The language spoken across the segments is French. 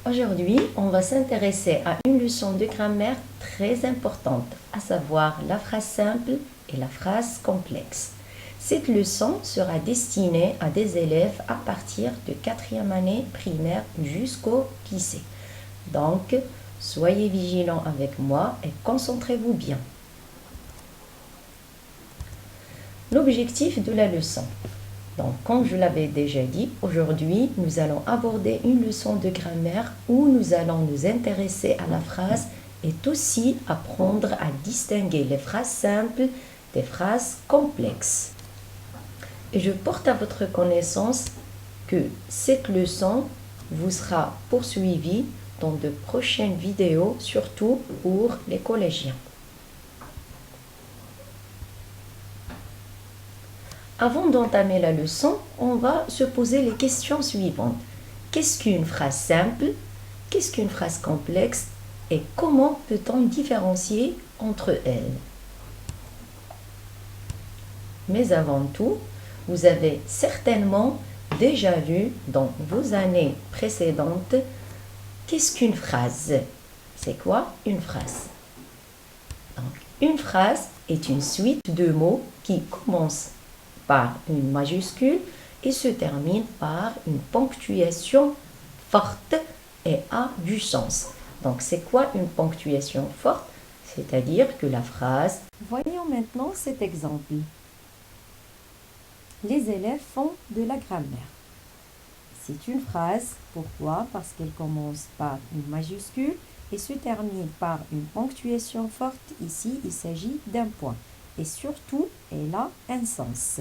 Aujourd'hui, on va s'intéresser à une leçon de grammaire très importante, à savoir la phrase simple et la phrase complexe. Cette leçon sera destinée à des élèves à partir de 4e année primaire jusqu'au lycée. Donc, soyez vigilants avec moi et concentrez-vous bien. L'objectif de la leçon. Donc, comme je l'avais déjà dit, aujourd'hui, nous allons aborder une leçon de grammaire où nous allons nous intéresser à la phrase et aussi apprendre à distinguer les phrases simples des phrases complexes. Et je porte à votre connaissance que cette leçon vous sera poursuivie dans de prochaines vidéos, surtout pour les collégiens. Avant d'entamer la leçon, on va se poser les questions suivantes. Qu'est-ce qu'une phrase simple? Qu'est-ce qu'une phrase complexe? Et comment peut-on différencier entre elles? Mais avant tout, vous avez certainement déjà vu dans vos années précédentes qu'est-ce qu'une phrase? C'est quoi une phrase? Donc, une phrase est une suite de mots qui commencent par une majuscule et se termine par une ponctuation forte et a du sens. Donc, c'est quoi une ponctuation forte? C'est-à-dire que la phrase... Voyons maintenant cet exemple. Les élèves font de la grammaire. C'est une phrase. Pourquoi? Parce qu'elle commence par une majuscule et se termine par une ponctuation forte. Ici, il s'agit d'un point. Et surtout, elle a un sens.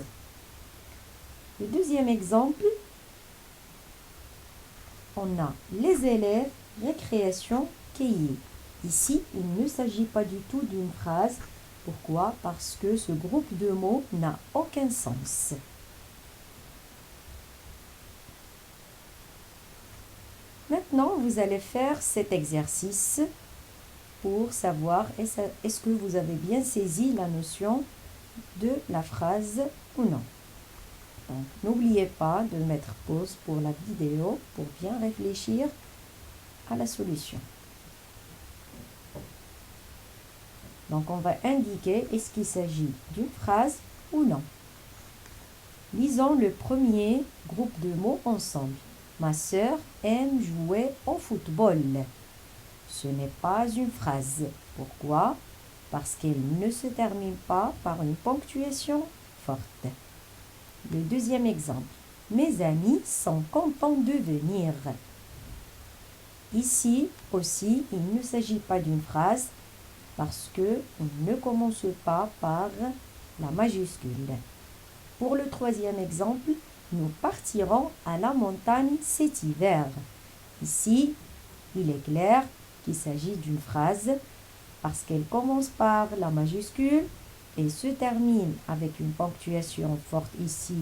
Le deuxième exemple, on a les élèves, récréation, cahier. Ici, il ne s'agit pas du tout d'une phrase. Pourquoi? Parce que ce groupe de mots n'a aucun sens. Maintenant, vous allez faire cet exercice pour savoir est-ce que vous avez bien saisi la notion de la phrase ou non. Donc, n'oubliez pas de mettre pause pour la vidéo pour bien réfléchir à la solution. Donc, on va indiquer est-ce qu'il s'agit d'une phrase ou non. Lisons le premier groupe de mots ensemble. Ma sœur aime jouer au football. Ce n'est pas une phrase. Pourquoi? Parce qu'elle ne se termine pas par une ponctuation forte. Le deuxième exemple. Mes amis sont contents de venir. Ici aussi, il ne s'agit pas d'une phrase parce qu'on ne commence pas par la majuscule. Pour le troisième exemple, nous partirons à la montagne cet hiver. Ici, il est clair qu'il s'agit d'une phrase parce qu'elle commence par la majuscule et se termine avec une ponctuation forte ici,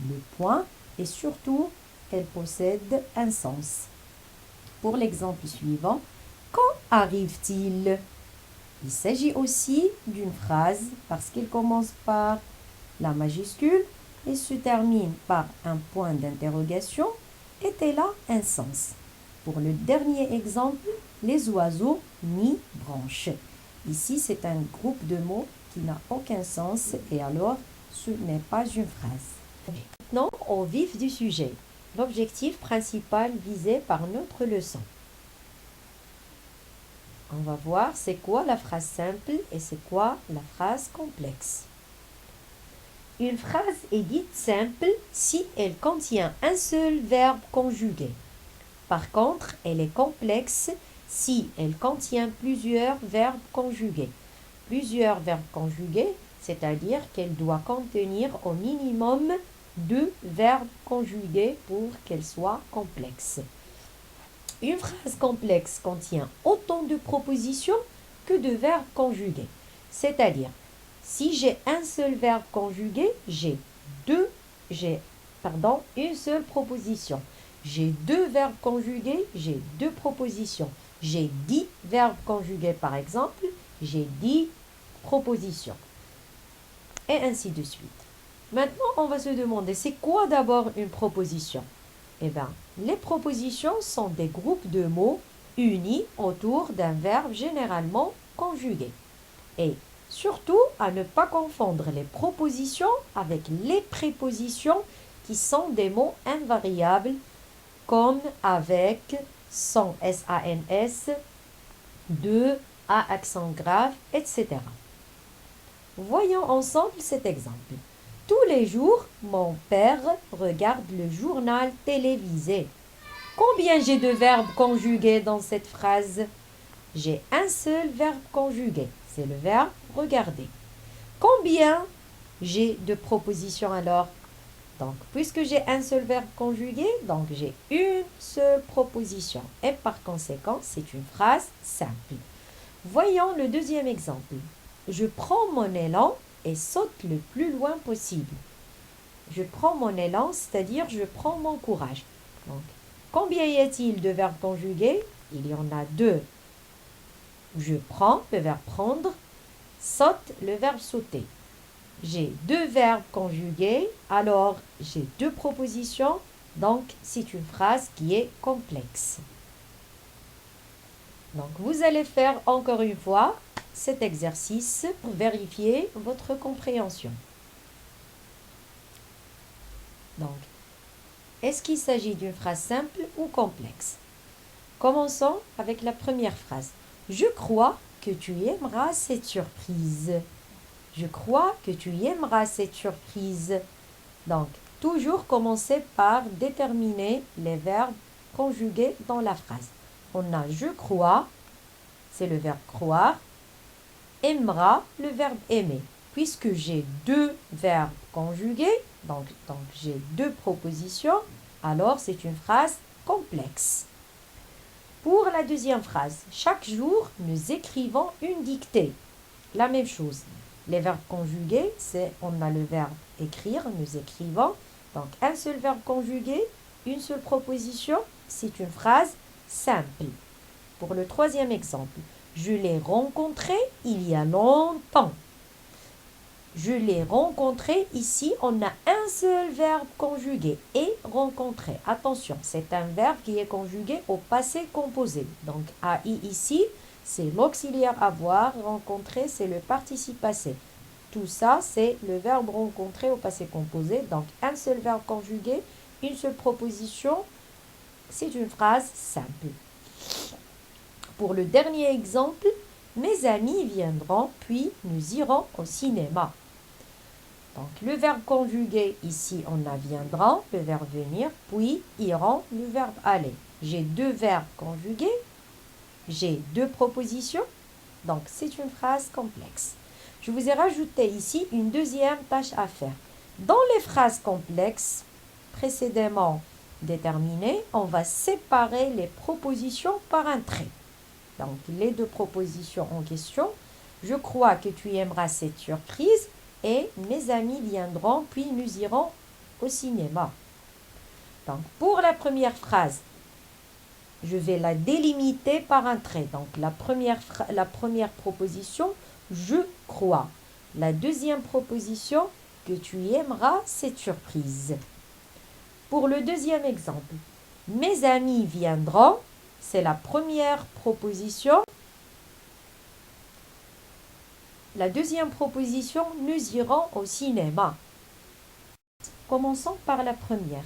le point, et surtout, elle possède un sens. Pour l'exemple suivant, quand arrive-t-il? Il s'agit aussi d'une phrase parce qu'elle commence par la majuscule et se termine par un point d'interrogation et elle a un sens. Pour le dernier exemple, les oiseaux nient branches. Ici, c'est un groupe de mots qui n'a aucun sens et alors ce n'est pas une phrase. Maintenant, au vif du sujet. L'objectif principal visé par notre leçon. On va voir c'est quoi la phrase simple et c'est quoi la phrase complexe. Une phrase est dite simple si elle contient un seul verbe conjugué. Par contre, elle est complexe si elle contient plusieurs verbes conjugués. Plusieurs verbes conjugués, c'est-à-dire qu'elle doit contenir au minimum 2 verbes conjugués pour qu'elle soit complexe. Une phrase complexe contient autant de propositions que de verbes conjugués. C'est-à-dire, si j'ai un seul verbe conjugué, j'ai une seule proposition. J'ai 2 verbes conjugués, j'ai 2 propositions. J'ai 10 verbes conjugués par exemple, j'ai 10 propositions. Et ainsi de suite. Maintenant, on va se demander, c'est quoi d'abord une proposition? Eh bien, les propositions sont des groupes de mots unis autour d'un verbe généralement conjugué. Et surtout, à ne pas confondre les propositions avec les prépositions qui sont des mots invariables comme avec, sans S-A-N-S, de, à accent grave, etc. Voyons ensemble cet exemple. Tous les jours, mon père regarde le journal télévisé. Combien j'ai de verbes conjugués dans cette phrase? J'ai un seul verbe conjugué, c'est le verbe regarder. Combien j'ai de propositions alors? Donc, puisque j'ai un seul verbe conjugué, donc j'ai une seule proposition. Et par conséquent, c'est une phrase simple. Voyons le deuxième exemple. Je prends mon élan et saute le plus loin possible. Je prends mon élan, c'est-à-dire je prends mon courage. Donc, combien y a-t-il de verbes conjugués? Il y en a deux. Je prends, le verbe prendre, saute, le verbe sauter. J'ai deux verbes conjugués, alors j'ai deux propositions, donc c'est une phrase qui est complexe. Donc vous allez faire encore une fois cet exercice pour vérifier votre compréhension. Donc, est-ce qu'il s'agit d'une phrase simple ou complexe? Commençons avec la première phrase. Je crois que tu aimeras cette surprise. Je crois que tu aimeras cette surprise. Donc, toujours commencer par déterminer les verbes conjugués dans la phrase. On a je crois, c'est le verbe croire, aimera, le verbe aimer. Puisque j'ai deux verbes conjugués, donc j'ai deux propositions, alors c'est une phrase complexe. Pour la deuxième phrase, chaque jour, nous écrivons une dictée. La même chose. Les verbes conjugués, on a le verbe écrire, nous écrivons. Donc, un seul verbe conjugué, une seule proposition, c'est une phrase simple. Pour le troisième exemple, je l'ai rencontré il y a longtemps. Je l'ai rencontré, ici, on a un seul verbe conjugué, et rencontrer. Attention, c'est un verbe qui est conjugué au passé composé. Donc, AI ici, c'est l'auxiliaire avoir, rencontrer, c'est le participe passé. Tout ça, c'est le verbe rencontrer au passé composé. Donc, un seul verbe conjugué, une seule proposition, c'est une phrase simple. Pour le dernier exemple, mes amis viendront, puis nous irons au cinéma. Donc, le verbe conjugué, ici, on a viendront, le verbe venir, puis iront, le verbe aller. J'ai deux verbes conjugués, j'ai deux propositions, donc c'est une phrase complexe. Je vous ai rajouté ici une deuxième tâche à faire. Dans les phrases complexes, précédemment déterminées, on va séparer les propositions par un trait. Donc, les deux propositions en question, je crois que tu aimeras cette surprise et mes amis viendront, puis nous irons au cinéma. Donc, pour la première phrase, je vais la délimiter par un trait. Donc, la première proposition, je crois. La deuxième proposition, que tu aimeras cette surprise. Pour le deuxième exemple, mes amis viendront, c'est la première proposition. La deuxième proposition, nous irons au cinéma. Commençons par la première.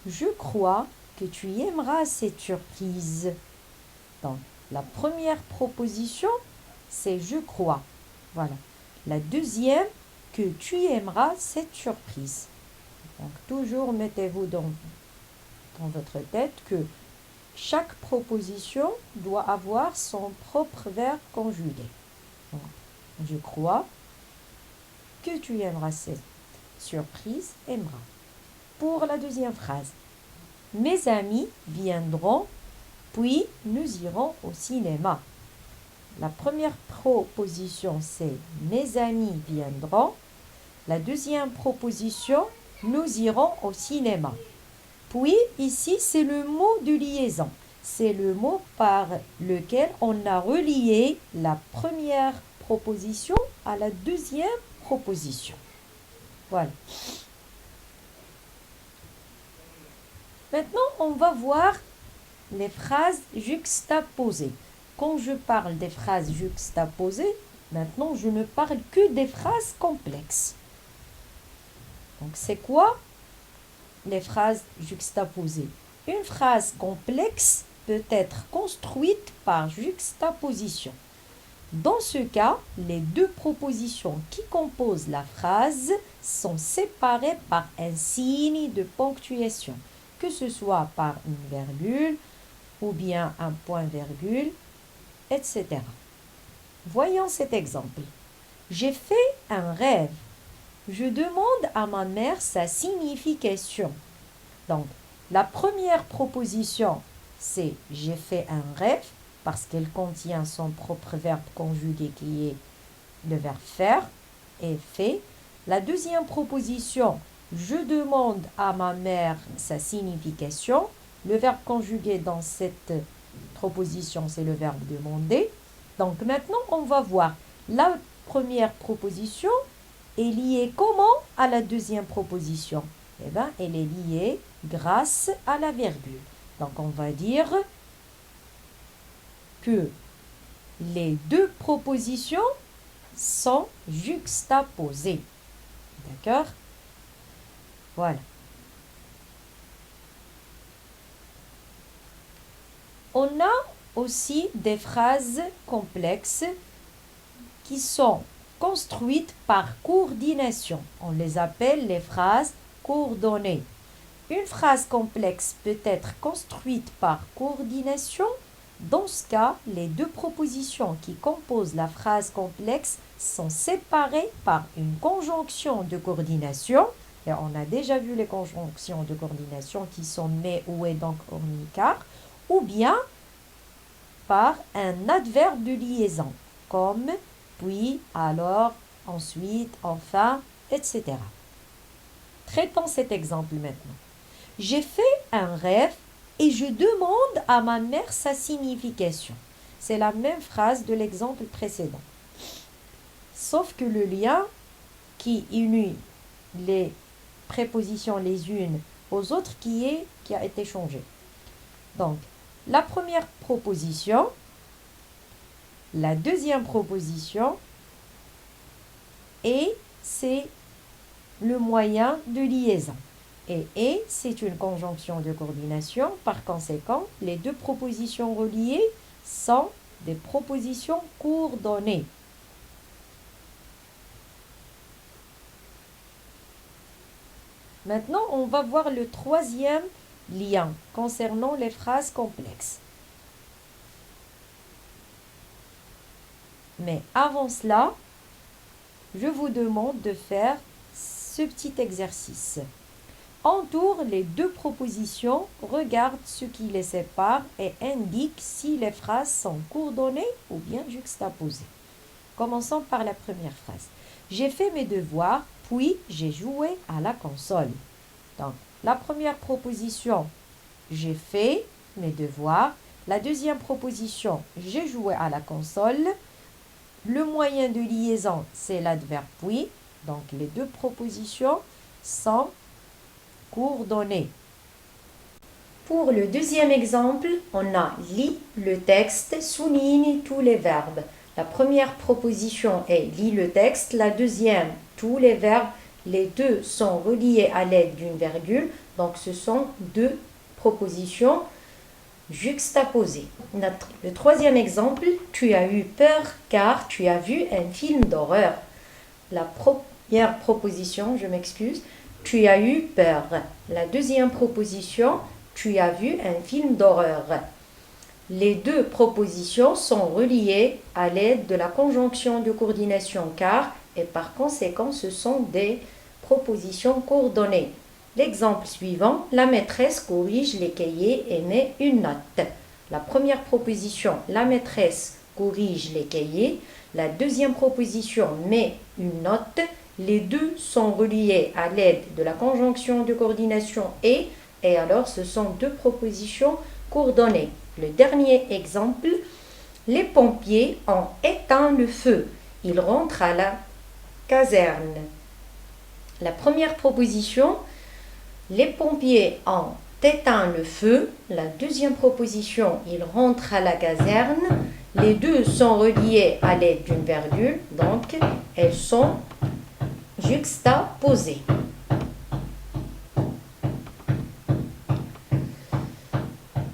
Je crois que tu aimeras cette surprise. Donc, la première proposition, c'est je crois. Voilà. La deuxième, que tu aimeras cette surprise. Donc, toujours mettez-vous dans votre tête que chaque proposition doit avoir son propre verbe conjugué. Donc, je crois que tu aimeras cette surprise, aimera. Pour la deuxième phrase, mes amis viendront, puis nous irons au cinéma. La première proposition, c'est mes amis viendront. La deuxième proposition, nous irons au cinéma. Puis, ici, c'est le mot de liaison. C'est le mot par lequel on a relié la première proposition à la deuxième proposition. Voilà. Maintenant, on va voir les phrases juxtaposées. Quand je parle des phrases juxtaposées, maintenant je ne parle que des phrases complexes. Donc c'est quoi les phrases juxtaposées? Une phrase complexe peut être construite par juxtaposition. Dans ce cas, les deux propositions qui composent la phrase sont séparées par un signe de ponctuation, que ce soit par une virgule ou bien un point-virgule, etc. Voyons cet exemple. J'ai fait un rêve. Je demande à ma mère sa signification. Donc, la première proposition, c'est j'ai fait un rêve parce qu'elle contient son propre verbe conjugué qui est le verbe faire et fait. La deuxième proposition, je demande à ma mère sa signification. Le verbe conjugué dans cette proposition, c'est le verbe demander. Donc maintenant, on va voir la première proposition est liée comment à la deuxième proposition? Eh bien, elle est liée grâce à la virgule. Donc, on va dire que les deux propositions sont juxtaposées. D'accord? Voilà. On a aussi des phrases complexes qui sont construites par coordination. On les appelle les phrases coordonnées. Une phrase complexe peut être construite par coordination. Dans ce cas, les deux propositions qui composent la phrase complexe sont séparées par une conjonction de coordination. Et on a déjà vu les conjonctions de coordination qui sont mais, ou et, donc ornicar, ou bien par un adverbe de liaison, comme puis, alors, ensuite, enfin, etc. Traitons cet exemple maintenant. J'ai fait un rêve et je demande à ma mère sa signification. C'est la même phrase de l'exemple précédent. Sauf que le lien qui unit les prépositions les unes aux autres qui a été changé. Donc, la première proposition, la deuxième proposition, et c'est le moyen de liaison. Et c'est une conjonction de coordination. Par conséquent, les deux propositions reliées sont des propositions coordonnées. Maintenant, on va voir le troisième lien concernant les phrases complexes. Mais avant cela, je vous demande de faire ce petit exercice. Entoure les deux propositions, regarde ce qui les sépare et indique si les phrases sont coordonnées ou bien juxtaposées. Commençons par la première phrase. J'ai fait mes devoirs, puis j'ai joué à la console. Donc, la première proposition, j'ai fait mes devoirs. La deuxième proposition, j'ai joué à la console. Le moyen de liaison, c'est l'adverbe puis. Donc, les deux propositions sont coordonnées. Pour le deuxième exemple, on a lit le texte, souligne tous les verbes. La première proposition est lis le texte, la deuxième tous les verbes. Les deux sont reliés à l'aide d'une virgule, donc ce sont deux propositions juxtaposées. Le troisième exemple, tu as eu peur car tu as vu un film d'horreur. La première proposition, je m'excuse, tu as eu peur. La deuxième proposition, tu as vu un film d'horreur. Les deux propositions sont reliées à l'aide de la conjonction de coordination car et par conséquent ce sont des propositions coordonnées. L'exemple suivant, la maîtresse corrige les cahiers et met une note. La première proposition, la maîtresse corrige les cahiers. La deuxième proposition met une note. Les deux sont reliés à l'aide de la conjonction de coordination et alors ce sont deux propositions coordonnées. Le dernier exemple, les pompiers ont éteint le feu. Ils rentrent à la caserne. La première proposition, les pompiers ont éteint le feu. La deuxième proposition, il rentre à la caserne. Les deux sont reliés à l'aide d'une virgule, donc elles sont juxtaposées.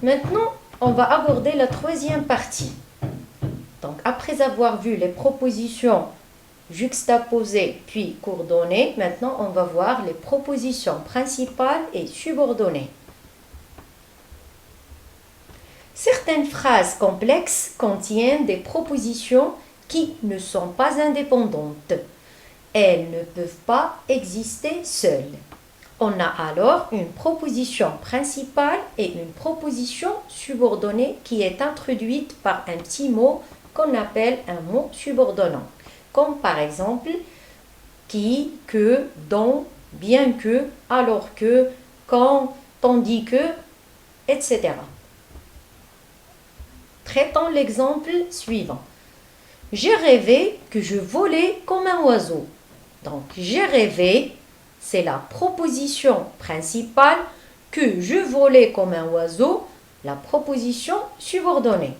Maintenant, on va aborder la troisième partie. Donc, après avoir vu les propositions juxtaposées puis coordonnées, maintenant on va voir les propositions principales et subordonnées. Certaines phrases complexes contiennent des propositions qui ne sont pas indépendantes. Elles ne peuvent pas exister seules. On a alors une proposition principale et une proposition subordonnée qui est introduite par un petit mot qu'on appelle un mot subordonnant. Comme par exemple qui, que, dont, bien que, alors que, quand, tandis que, etc. Traitons l'exemple suivant. J'ai rêvé que je volais comme un oiseau. Donc, j'ai rêvé, c'est la proposition principale, que je volais comme un oiseau, la proposition subordonnée.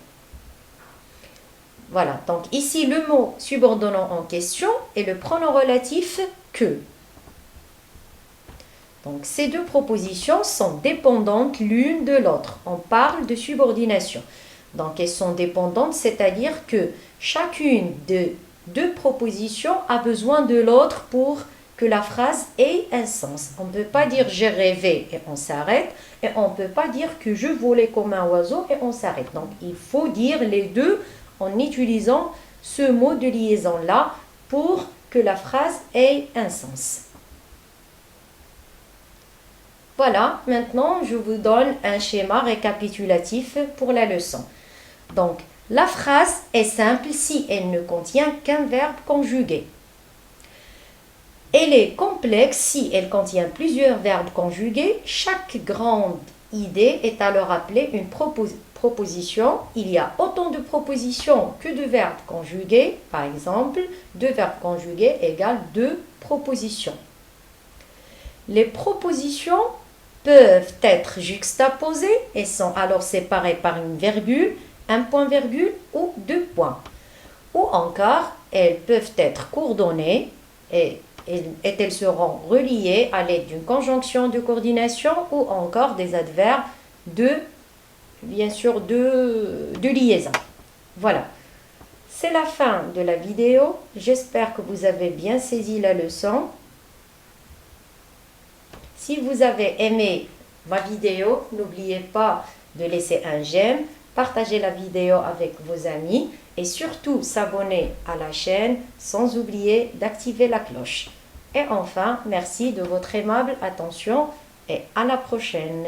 Voilà, donc ici le mot subordonnant en question est le pronom relatif que. Donc ces deux propositions sont dépendantes l'une de l'autre. On parle de subordination. Donc elles sont dépendantes, c'est-à-dire que chacune de deux propositions a besoin de l'autre pour que la phrase ait un sens. On ne peut pas dire j'ai rêvé et on s'arrête, et on ne peut pas dire que je volais comme un oiseau et on s'arrête. Donc il faut dire les deux en utilisant ce mot de liaison-là pour que la phrase ait un sens. Voilà, maintenant je vous donne un schéma récapitulatif pour la leçon. Donc, la phrase est simple si elle ne contient qu'un verbe conjugué. Elle est complexe si elle contient plusieurs verbes conjugués. Chaque grande idée est alors appelée une proposition. Il y a autant de propositions que de verbes conjugués. Par exemple, 2 verbes conjugués égale 2 propositions. Les propositions peuvent être juxtaposées et sont alors séparées par une virgule, un point-virgule ou 2 points. Ou encore, elles peuvent être coordonnées et elles seront reliées à l'aide d'une conjonction de coordination ou encore des adverbes de liaison. Voilà, c'est la fin de la vidéo. J'espère que vous avez bien saisi la leçon. Si vous avez aimé ma vidéo, n'oubliez pas de laisser un j'aime, partager la vidéo avec vos amis et surtout s'abonner à la chaîne sans oublier d'activer la cloche. Et enfin, merci de votre aimable attention et à la prochaine.